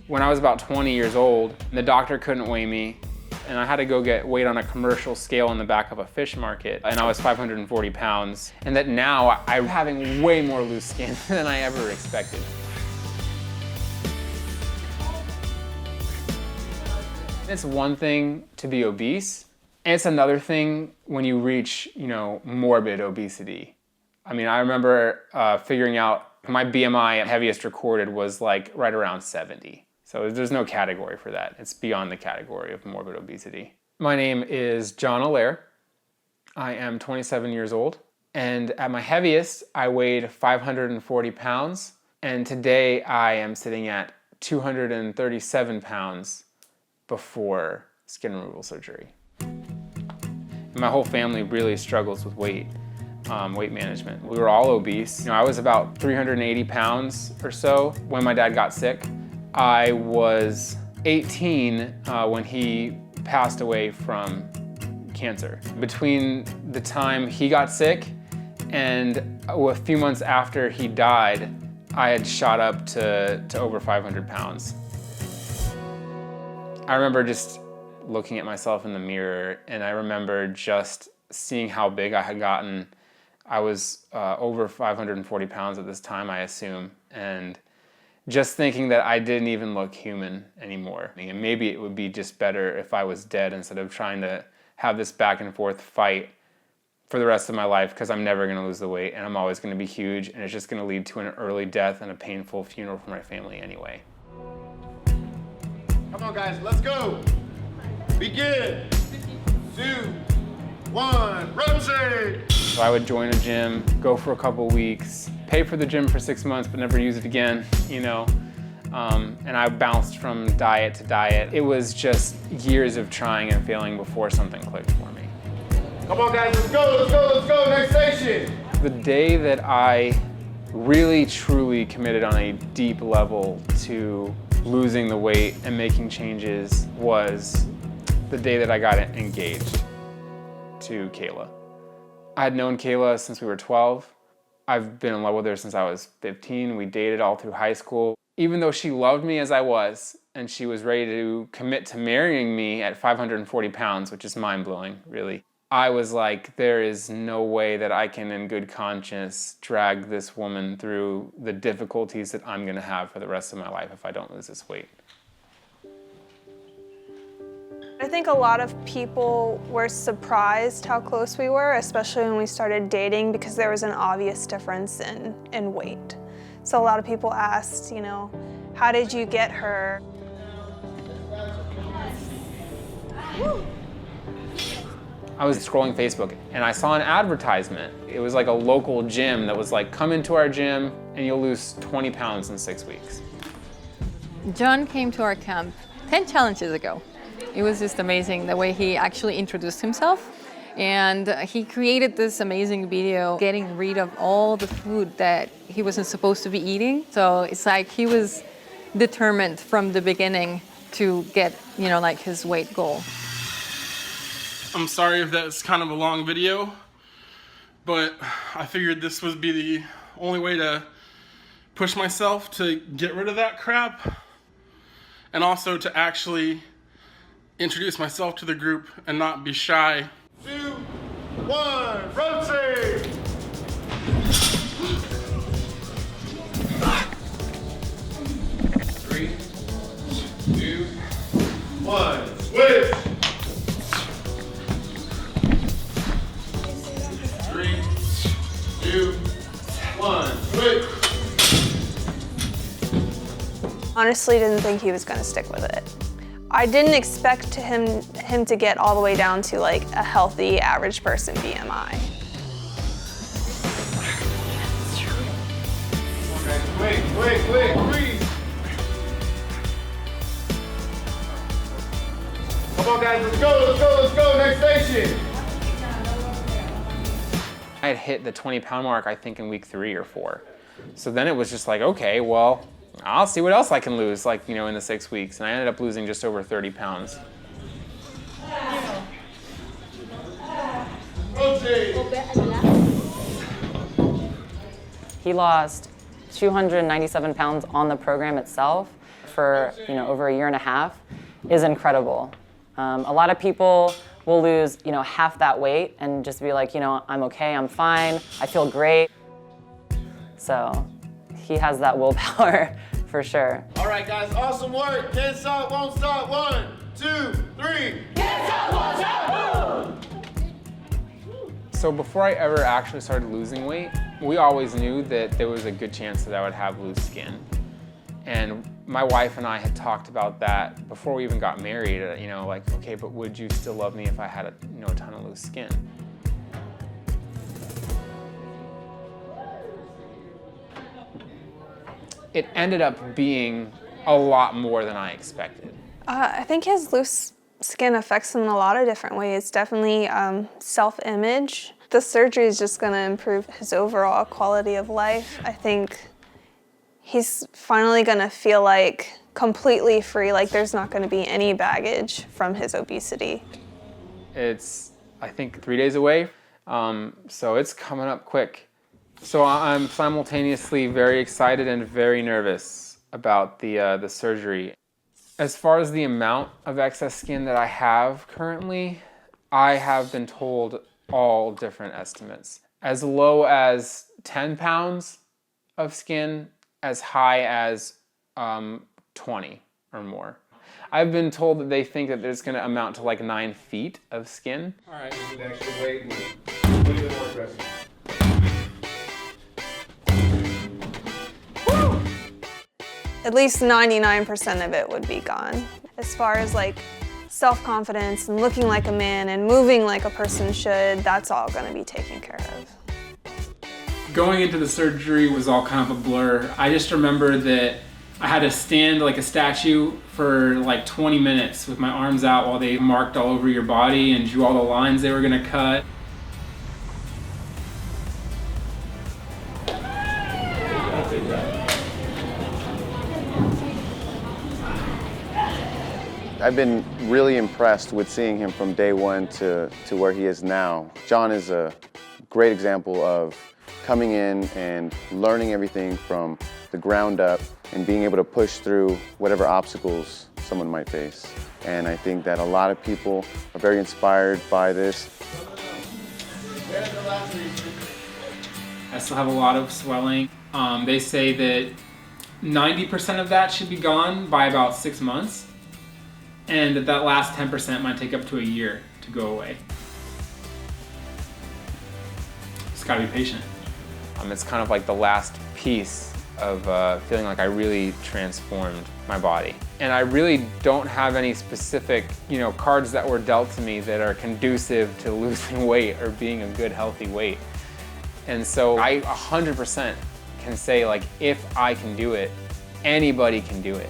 When I was about 20 years old, the doctor couldn't weigh me, and I had to go get weighed on a commercial scale in the back of a fish market, and I was 540 pounds. And that now I'm having way more loose skin than I ever expected. It's one thing to be obese, and it's another thing when you reach, morbid obesity. I mean, I remember figuring out my BMI heaviest recorded was like right around 70. So there's no category for that. It's beyond the category of morbid obesity. My name is John Allaire. I am 27 years old. And at my heaviest, I weighed 540 pounds. And today I am sitting at 237 pounds before skin removal surgery. My whole family really struggles with weight management. We were all obese. I was about 380 pounds or so when my dad got sick. I was 18 when he passed away from cancer. Between the time he got sick and a few months after he died, I had shot up to over 500 pounds. I remember just looking at myself in the mirror, and I remember just seeing how big I had gotten. I was over 540 pounds at this time, I assume, and just thinking that I didn't even look human anymore. And maybe it would be just better if I was dead instead of trying to have this back and forth fight for the rest of my life, because I'm never gonna lose the weight and I'm always gonna be huge, and it's just gonna lead to an early death and a painful funeral for my family anyway. Come on guys, let's go. Begin. 2, 1, rotate. So I would join a gym, go for a couple weeks, pay for the gym for 6 months, but never use it again, and I bounced from diet to diet. It was just years of trying and failing before something clicked for me. Come on guys, let's go, let's go, let's go, next station. The day that I really, truly committed on a deep level to losing the weight and making changes was the day that I got engaged to Kayla. I had known Kayla since we were 12. I've been in love with her since I was 15. We dated all through high school. Even though she loved me as I was, and she was ready to commit to marrying me at 540 pounds, which is mind-blowing, really, I was like, there is no way that I can, in good conscience, drag this woman through the difficulties that I'm gonna have for the rest of my life if I don't lose this weight. I think a lot of people were surprised how close we were, especially when we started dating, because there was an obvious difference in weight. So a lot of people asked, how did you get her? I was scrolling Facebook and I saw an advertisement. It was like a local gym that was like, come into our gym and you'll lose 20 pounds in 6 weeks. John came to our camp 10 challenges ago. It was just amazing the way he actually introduced himself. And he created this amazing video getting rid of all the food that he wasn't supposed to be eating. So it's like he was determined from the beginning to get, his weight goal. I'm sorry if that's kind of a long video, but I figured this would be the only way to push myself to get rid of that crap, and also to actually introduce myself to the group and not be shy. 2, 1, rotate. 3, 2, 1, switch. 3, 2, 1, switch. Honestly, didn't think he was gonna stick with it. I didn't expect him to get all the way down to like a healthy average person BMI. Quick, freeze. Come on guys, let's go, next station. I had hit the 20-pound mark, I think, in week 3 or 4. So then it was just like, okay, well, I'll see what else I can lose, in the 6 weeks. And I ended up losing just over 30 pounds. He lost 297 pounds on the program itself. for over a year and a half is incredible. A lot of people will lose half that weight and just be like, I'm okay, I'm fine, I feel great. So he has that willpower for sure. All right, guys, awesome work. Can't stop, won't stop. 1, 2, 3. Can't stop, won't stop. So before I ever actually started losing weight, we always knew that there was a good chance that I would have loose skin. And my wife and I had talked about that before we even got married, like, okay, but would you still love me if I had a ton of loose skin? It ended up being a lot more than I expected. I think his loose skin affects him in a lot of different ways. Definitely self-image. The surgery is just going to improve his overall quality of life. I think he's finally going to feel like completely free, like there's not going to be any baggage from his obesity. It's, I think, 3 days away, so it's coming up quick. So I'm simultaneously very excited and very nervous about the surgery. As far as the amount of excess skin that I have currently, I have been told all different estimates. As low as 10 pounds of skin, as high as 20 or more. I've been told that they think that there's going to amount to like 9 feet of skin. All right, we need extra weight. A little bit more aggressive. At least 99% of it would be gone. As far as like self-confidence and looking like a man and moving like a person should, that's all going to be taken care of. Going into the surgery was all kind of a blur. I just remember that I had to stand like a statue for like 20 minutes with my arms out while they marked all over your body and drew all the lines they were going to cut. I've been really impressed with seeing him from day one to where he is now. John is a great example of coming in and learning everything from the ground up and being able to push through whatever obstacles someone might face. And I think that a lot of people are very inspired by this. I still have a lot of swelling. They say that 90% of that should be gone by about 6 months. And that last 10% might take up to a year to go away. Just gotta be patient. It's kind of like the last piece of feeling like I really transformed my body. And I really don't have any specific, cards that were dealt to me that are conducive to losing weight or being a good, healthy weight. And so I 100% can say, like, if I can do it, anybody can do it.